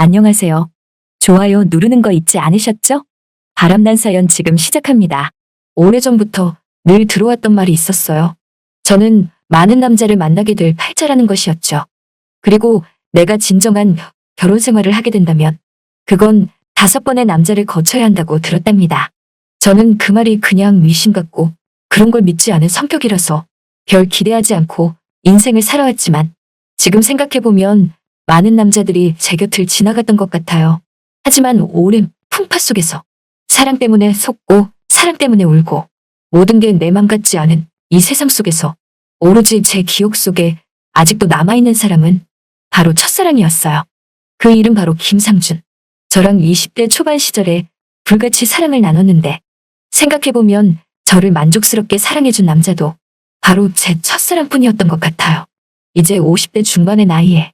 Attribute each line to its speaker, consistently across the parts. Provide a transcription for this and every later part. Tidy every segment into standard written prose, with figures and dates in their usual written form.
Speaker 1: 안녕하세요. 좋아요 누르는 거 잊지 않으셨죠? 바람난 사연 지금 시작합니다. 오래전부터 늘 들어왔던 말이 있었어요. 저는 많은 남자를 만나게 될 팔자라는 것이었죠. 그리고 내가 진정한 결혼 생활을 하게 된다면 그건 5번의 남자를 거쳐야 한다고 들었답니다. 저는 그 말이 그냥 미신 같고 그런 걸 믿지 않은 성격이라서 별 기대하지 않고 인생을 살아왔지만 지금 생각해보면 많은 남자들이 제 곁을 지나갔던 것 같아요. 하지만 오랜 풍파 속에서 사랑 때문에 속고 사랑 때문에 울고 모든 게 내 맘 같지 않은 이 세상 속에서 오로지 제 기억 속에 아직도 남아있는 사람은 바로 첫사랑이었어요. 그 이름 바로 김상준. 저랑 20대 초반 시절에 불같이 사랑을 나눴는데 생각해보면 저를 만족스럽게 사랑해준 남자도 바로 제 첫사랑뿐이었던 것 같아요. 이제 50대 중반의 나이에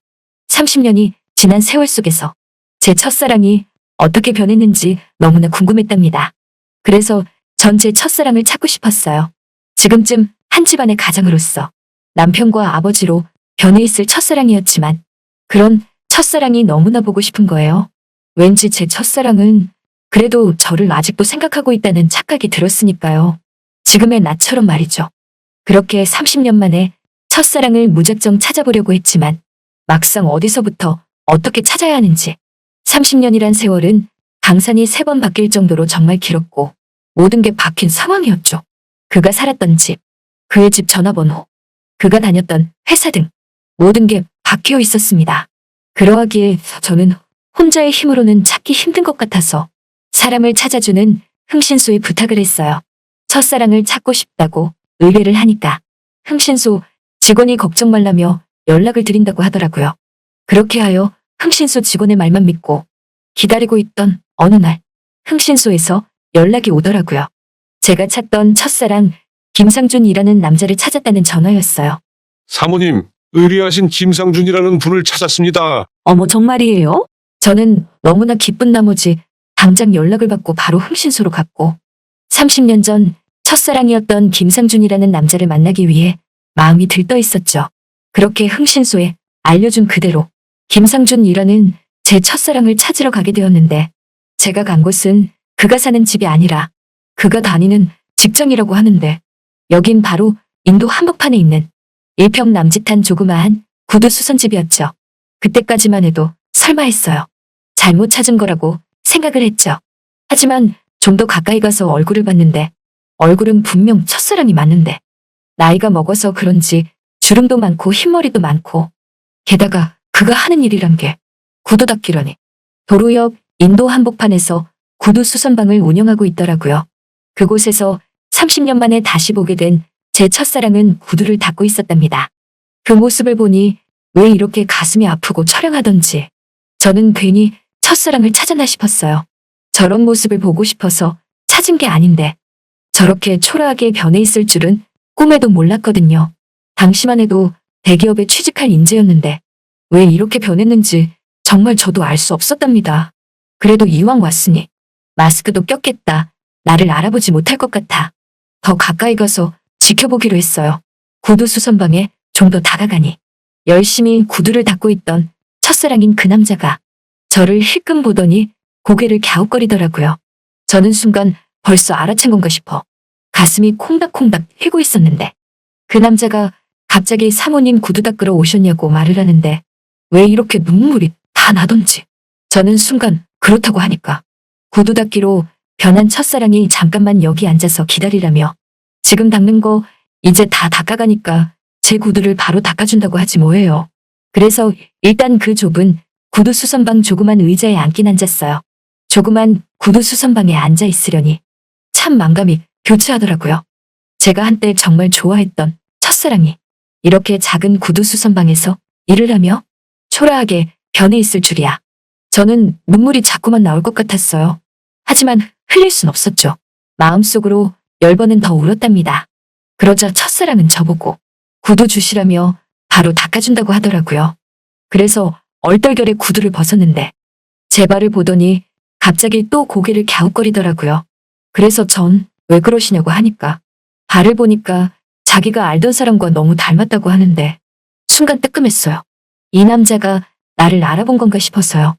Speaker 1: 30년이 지난 세월 속에서 제 첫사랑이 어떻게 변했는지 너무나 궁금했답니다. 그래서 전 제 첫사랑을 찾고 싶었어요. 지금쯤 한 집안의 가장으로서 남편과 아버지로 변해 있을 첫사랑이었지만 그런 첫사랑이 너무나 보고 싶은 거예요. 왠지 제 첫사랑은 그래도 저를 아직도 생각하고 있다는 착각이 들었으니까요. 지금의 나처럼 말이죠. 그렇게 30년 만에 첫사랑을 무작정 찾아보려고 했지만 막상 어디서부터 어떻게 찾아야 하는지 30년이란 세월은 강산이 3번 바뀔 정도로 정말 길었고 모든 게 바뀐 상황이었죠. 그가 살았던 집, 그의 집 전화번호, 그가 다녔던 회사 등 모든 게 바뀌어 있었습니다. 그러하기에 저는 혼자의 힘으로는 찾기 힘든 것 같아서 사람을 찾아주는 흥신소에 부탁을 했어요. 첫사랑을 찾고 싶다고 의뢰를 하니까 흥신소 직원이 걱정 말라며 연락을 드린다고 하더라고요. 그렇게 하여 흥신소 직원의 말만 믿고 기다리고 있던 어느 날 흥신소에서 연락이 오더라고요. 제가 찾던 첫사랑 김상준이라는 남자를 찾았다는 전화였어요.
Speaker 2: 사모님, 의뢰하신 김상준이라는 분을 찾았습니다.
Speaker 1: 어머 정말이에요? 저는 너무나 기쁜 나머지 당장 연락을 받고 바로 흥신소로 갔고 30년 전 첫사랑이었던 김상준이라는 남자를 만나기 위해 마음이 들떠 있었죠. 그렇게 흥신소에 알려준 그대로 김상준이라는 제 첫사랑을 찾으러 가게 되었는데 제가 간 곳은 그가 사는 집이 아니라 그가 다니는 직장이라고 하는데 여긴 바로 인도 한복판에 있는 일평 남짓한 조그마한 구두 수선집이었죠. 그때까지만 해도 설마 했어요. 잘못 찾은 거라고 생각을 했죠. 하지만 좀 더 가까이 가서 얼굴을 봤는데 얼굴은 분명 첫사랑이 맞는데 나이가 먹어서 그런지 주름도 많고 흰머리도 많고 게다가 그가 하는 일이란 게 구두 닦기라니. 도로 옆 인도 한복판에서 구두 수선방을 운영하고 있더라고요. 그곳에서 30년 만에 다시 보게 된 제 첫사랑은 구두를 닦고 있었답니다. 그 모습을 보니 왜 이렇게 가슴이 아프고 처량하던지 저는 괜히 첫사랑을 찾았나 싶었어요. 저런 모습을 보고 싶어서 찾은 게 아닌데 저렇게 초라하게 변해 있을 줄은 꿈에도 몰랐거든요. 당시만 해도 대기업에 취직할 인재였는데 왜 이렇게 변했는지 정말 저도 알 수 없었답니다. 그래도 이왕 왔으니 마스크도 꼈겠다. 나를 알아보지 못할 것 같아. 더 가까이 가서 지켜보기로 했어요. 구두 수선방에 좀 더 다가가니 열심히 구두를 닦고 있던 첫사랑인 그 남자가 저를 힐끔 보더니 고개를 갸웃거리더라고요. 저는 순간 벌써 알아챈 건가 싶어 가슴이 콩닥콩닥 뛰고 있었는데 그 남자가 갑자기 사모님 구두 닦으러 오셨냐고 말을 하는데 왜 이렇게 눈물이 다 나던지 저는 순간 그렇다고 하니까 구두 닦기로 변한 첫사랑이 잠깐만 여기 앉아서 기다리라며 지금 닦는 거 이제 다 닦아가니까 제 구두를 바로 닦아준다고 하지 뭐예요. 그래서 일단 그 좁은 구두 수선방 조그만 의자에 앉긴 앉았어요. 조그만 구두 수선방에 앉아 있으려니 참 만감이 교차하더라고요. 제가 한때 정말 좋아했던 첫사랑이 이렇게 작은 구두 수선방에서 일을 하며 초라하게 변해 있을 줄이야. 저는 눈물이 자꾸만 나올 것 같았어요. 하지만 흘릴 순 없었죠. 마음속으로 10번은 더 울었답니다. 그러자 첫사랑은 저보고 구두 주시라며 바로 닦아준다고 하더라고요. 그래서 얼떨결에 구두를 벗었는데 제 발을 보더니 갑자기 또 고개를 갸웃거리더라고요. 그래서 전 왜 그러시냐고 하니까 발을 보니까 자기가 알던 사람과 너무 닮았다고 하는데 순간 뜨끔했어요. 이 남자가 나를 알아본 건가 싶어서요.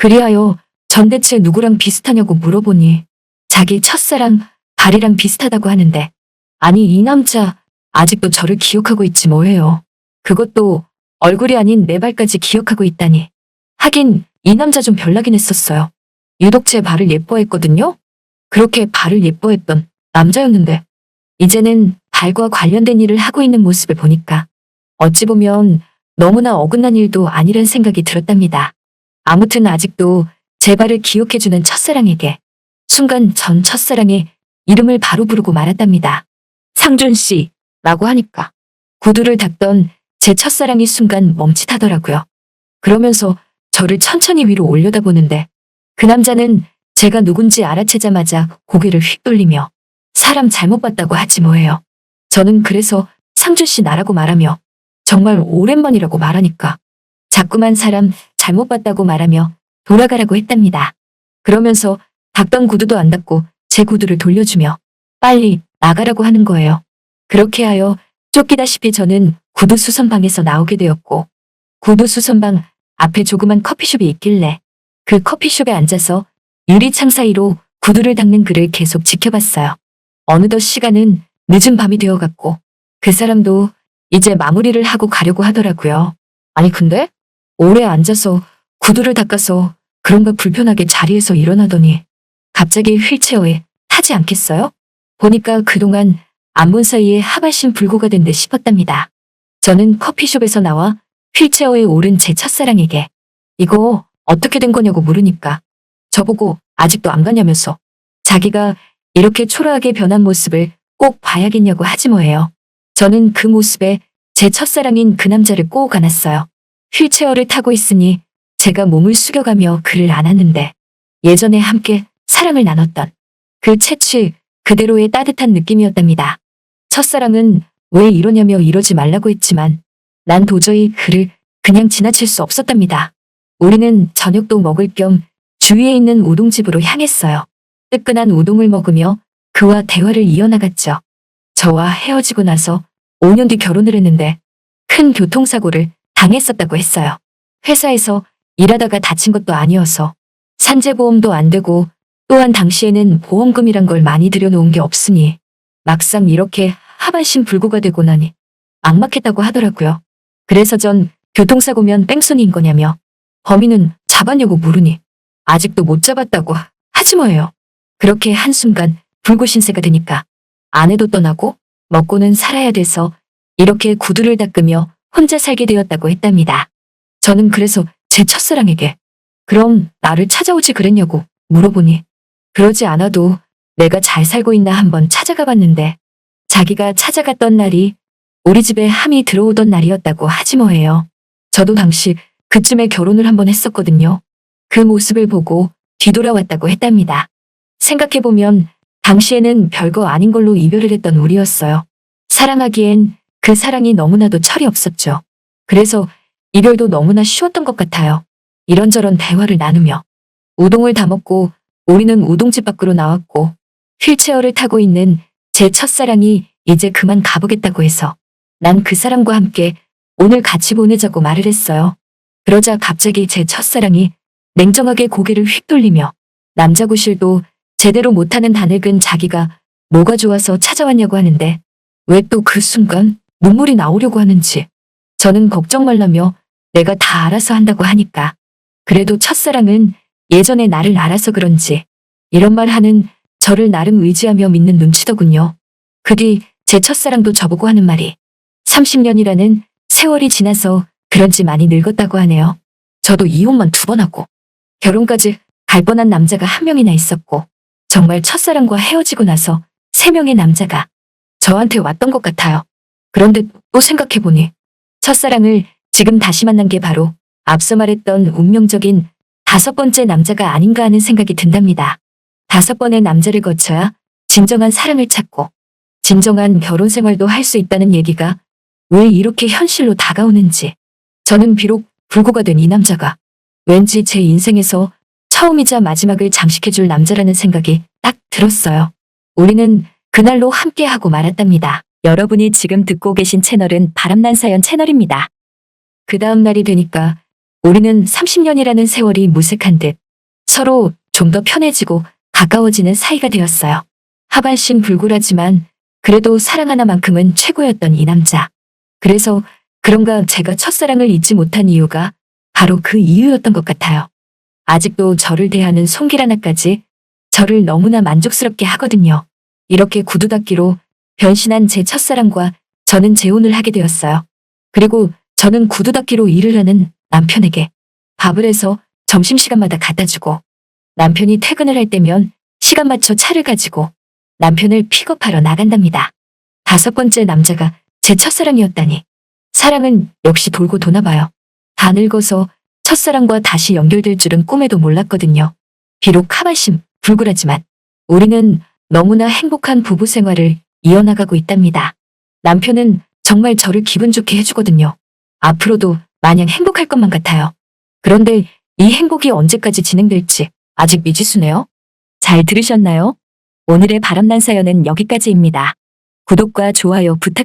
Speaker 1: 그리하여 전 대체 누구랑 비슷하냐고 물어보니 자기 첫사랑 발이랑 비슷하다고 하는데, 아니 이 남자 아직도 저를 기억하고 있지 뭐예요. 그것도 얼굴이 아닌 내 발까지 기억하고 있다니. 하긴 이 남자 좀 별나긴 했었어요. 유독 제 발을 예뻐했거든요. 그렇게 발을 예뻐했던 남자였는데 이제는 발과 관련된 일을 하고 있는 모습을 보니까 어찌 보면 너무나 어긋난 일도 아니란 생각이 들었답니다. 아무튼 아직도 제 발을 기억해주는 첫사랑에게 순간 전 첫사랑의 이름을 바로 부르고 말았답니다. 상준 씨라고 하니까 구두를 닦던 제 첫사랑이 순간 멈칫하더라고요. 그러면서 저를 천천히 위로 올려다보는데 그 남자는 제가 누군지 알아채자마자 고개를 휙 돌리며 사람 잘못 봤다고 하지 뭐예요. 저는 그래서 상준 씨 나라고 말하며 정말 오랜만이라고 말하니까 자꾸만 사람 잘못 봤다고 말하며 돌아가라고 했답니다. 그러면서 닦던 구두도 안 닦고 제 구두를 돌려주며 빨리 나가라고 하는 거예요. 그렇게 하여 쫓기다시피 저는 구두 수선방에서 나오게 되었고 구두 수선방 앞에 조그만 커피숍이 있길래 그 커피숍에 앉아서 유리창 사이로 구두를 닦는 그를 계속 지켜봤어요. 어느덧 시간은 늦은 밤이 되어갔고 그 사람도 이제 마무리를 하고 가려고 하더라고요. 아니 근데 오래 앉아서 구두를 닦아서 그런가 불편하게 자리에서 일어나더니 갑자기 휠체어에 타지 않겠어요? 보니까 그동안 안 본 사이에 하반신 불구가 된 듯 싶었답니다. 저는 커피숍에서 나와 휠체어에 오른 제 첫사랑에게 이거 어떻게 된 거냐고 물으니까 저보고 아직도 안 가냐면서 자기가 이렇게 초라하게 변한 모습을 꼭 봐야겠냐고 하지 뭐예요. 저는 그 모습에 제 첫사랑인 그 남자를 꼭 안았어요. 휠체어를 타고 있으니 제가 몸을 숙여가며 그를 안았는데 예전에 함께 사랑을 나눴던 그 채취 그대로의 따뜻한 느낌이었답니다. 첫사랑은 왜 이러냐며 이러지 말라고 했지만 난 도저히 그를 그냥 지나칠 수 없었답니다. 우리는 저녁도 먹을 겸 주위에 있는 우동집으로 향했어요. 뜨끈한 우동을 먹으며 그와 대화를 이어나갔죠. 저와 헤어지고 나서 5년 뒤 결혼을 했는데 큰 교통사고를 당했었다고 했어요. 회사에서 일하다가 다친 것도 아니어서 산재보험도 안 되고 또한 당시에는 보험금이란 걸 많이 들여놓은 게 없으니 막상 이렇게 하반신 불구가 되고 나니 막막했다고 하더라고요. 그래서 전 교통사고면 뺑소니인 거냐며 범인은 잡았냐고 물으니 아직도 못 잡았다고 하지 뭐예요. 그렇게 한순간 불구신세가 되니까 아내도 떠나고 먹고는 살아야 돼서 이렇게 구두를 닦으며 혼자 살게 되었다고 했답니다. 저는 그래서 제 첫사랑에게 그럼 나를 찾아오지 그랬냐고 물어보니 그러지 않아도 내가 잘 살고 있나 한번 찾아가 봤는데 자기가 찾아갔던 날이 우리 집에 함이 들어오던 날이었다고 하지 뭐예요. 저도 당시 그쯤에 결혼을 한번 했었거든요. 그 모습을 보고 뒤돌아왔다고 했답니다. 생각해보면 당시에는 별거 아닌 걸로 이별을 했던 우리였어요. 사랑하기엔 그 사랑이 너무나도 철이 없었죠. 그래서 이별도 너무나 쉬웠던 것 같아요. 이런저런 대화를 나누며 우동을 다 먹고 우리는 우동집 밖으로 나왔고 휠체어를 타고 있는 제 첫사랑이 이제 그만 가보겠다고 해서 난 그 사람과 함께 오늘 같이 보내자고 말을 했어요. 그러자 갑자기 제 첫사랑이 냉정하게 고개를 휙 돌리며 남자 구실도 제대로 못하는 다늙은 자기가 뭐가 좋아서 찾아왔냐고 하는데 왜 또 그 순간 눈물이 나오려고 하는지 저는 걱정 말라며 내가 다 알아서 한다고 하니까 그래도 첫사랑은 예전에 나를 알아서 그런지 이런 말 하는 저를 나름 의지하며 믿는 눈치더군요. 그 뒤 제 첫사랑도 저보고 하는 말이 30년이라는 세월이 지나서 그런지 많이 늙었다고 하네요. 저도 이혼만 2번 하고 결혼까지 갈 뻔한 남자가 1명이나 있었고 정말 첫사랑과 헤어지고 나서 3명의 남자가 저한테 왔던 것 같아요. 그런데 또 생각해보니 첫사랑을 지금 다시 만난 게 바로 앞서 말했던 운명적인 5번째 남자가 아닌가 하는 생각이 든답니다. 5번의 남자를 거쳐야 진정한 사랑을 찾고 진정한 결혼 생활도 할 수 있다는 얘기가 왜 이렇게 현실로 다가오는지 저는 비록 불구가 된 이 남자가 왠지 제 인생에서 처음이자 마지막을 장식해줄 남자라는 생각이 딱 들었어요. 우리는 그날로 함께하고 말았답니다. 여러분이 지금 듣고 계신 채널은 바람난 사연 채널입니다. 그 다음 날이 되니까 우리는 30년이라는 세월이 무색한 듯 서로 좀 더 편해지고 가까워지는 사이가 되었어요. 하반신 불굴하지만 그래도 사랑 하나만큼은 최고였던 이 남자. 그래서 그런가 제가 첫사랑을 잊지 못한 이유가 바로 그 이유였던 것 같아요. 아직도 저를 대하는 손길 하나까지 저를 너무나 만족스럽게 하거든요. 이렇게 구두 닦기로 변신한 제 첫사랑과 저는 재혼을 하게 되었어요. 그리고 저는 구두 닦기로 일을 하는 남편에게 밥을 해서 점심시간마다 갖다 주고 남편이 퇴근을 할 때면 시간 맞춰 차를 가지고 남편을 픽업하러 나간답니다. 5번째 남자가 제 첫사랑이었다니. 사랑은 역시 돌고 도나 봐요. 다 늙어서 첫사랑과 다시 연결될 줄은 꿈에도 몰랐거든요. 비록 하반신 불굴하지만 우리는 너무나 행복한 부부 생활을 이어나가고 있답니다. 남편은 정말 저를 기분 좋게 해주거든요. 앞으로도 마냥 행복할 것만 같아요. 그런데 이 행복이 언제까지 진행될지 아직 미지수네요. 잘 들으셨나요? 오늘의 바람난 사연은 여기까지입니다. 구독과 좋아요 부탁드립니다.